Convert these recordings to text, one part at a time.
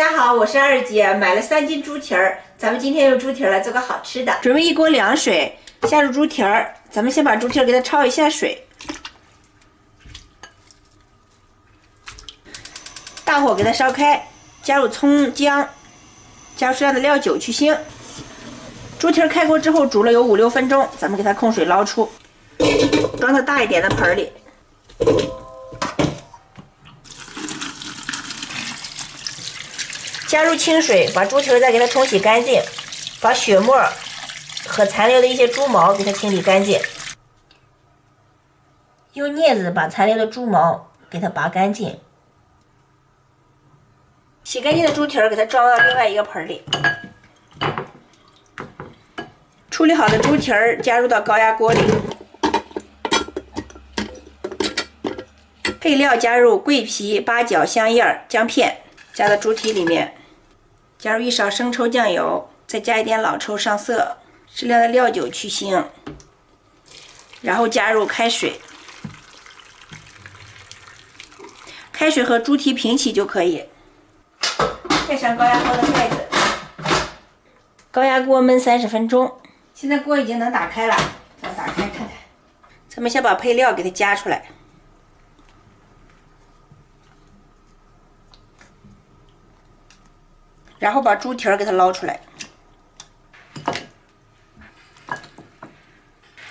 家好，我是二姐，买了3斤猪蹄儿，咱们今天用猪蹄儿来做个好吃的。准备1锅凉水，下入猪蹄儿，咱们先把猪蹄儿给它焯一下水，大火给它烧开，加入葱姜，加入适量的料酒去腥。猪蹄儿开锅之后煮了有5、6分钟，咱们给它控水捞出，装到大一点的盆里。加入清水，把猪蹄儿再给它冲洗干净，把血沫和残留的一些猪毛给它清理干净。用镊子把残留的猪毛给它拔干净。洗干净的猪蹄儿给它装到另外一个盆里。处理好的猪蹄儿加入到高压锅里，配料加入桂皮、八角、香叶、姜片，加到猪蹄里面。加入1勺生抽酱油，再加一点老抽上色，适量的料酒去腥，然后加入开水，开水和猪蹄平起就可以。盖上高压锅的盖子，高压锅焖30分钟。现在锅已经能打开了，咱们打开看看。咱们先把配料给它加出来。然后把猪蹄儿给它捞出来，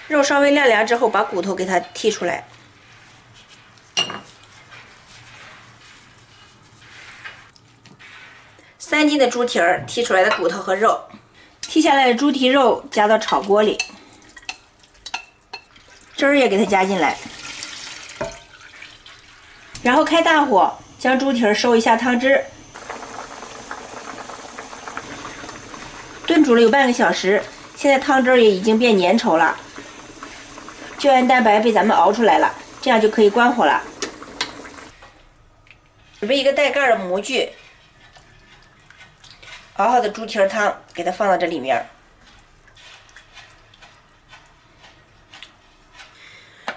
肉稍微晾凉之后，把骨头给它剔出来。3斤的猪蹄儿剔出来的骨头和肉，剔下来的猪蹄肉加到炒锅里，汁儿也给它加进来，然后开大火将猪蹄儿收一下汤汁。炖煮了有半个小时，现在汤汁也已经变粘稠了，胶原蛋白被咱们熬出来了，这样就可以关火了。准备一个带盖的模具，熬好的猪蹄儿汤给它放到这里面，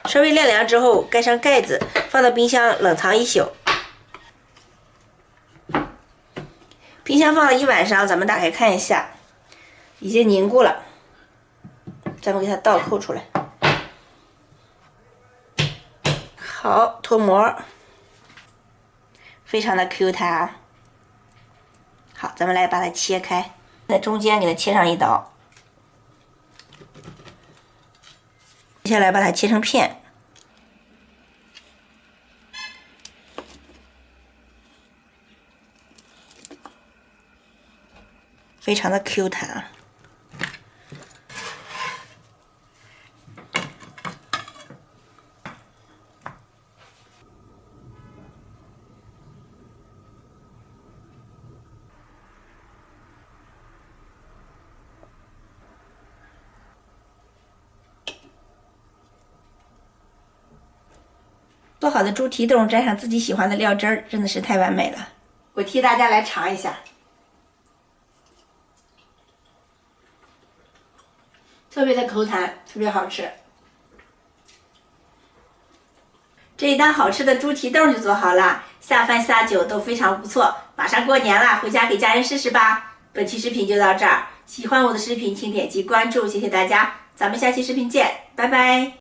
稍微晾凉之后盖上盖子，放到冰箱冷藏1宿。冰箱放了1晚上，咱们打开看一下。已经凝固了，咱们给它倒扣出来。好，脱模，非常的 Q 弹。好，咱们来把它切开，在中间给它切上1刀，接下来把它切成片。非常的 Q 弹啊！做好的猪蹄冻蘸上自己喜欢的料汁儿，真的是太完美了。我替大家来尝一下，特别的口弹，特别好吃。这一道好吃的猪蹄冻就做好了，下饭下酒都非常不错。马上过年了，回家给家人试试吧。本期视频就到这儿，喜欢我的视频请点击关注，谢谢大家，咱们下期视频见，拜拜。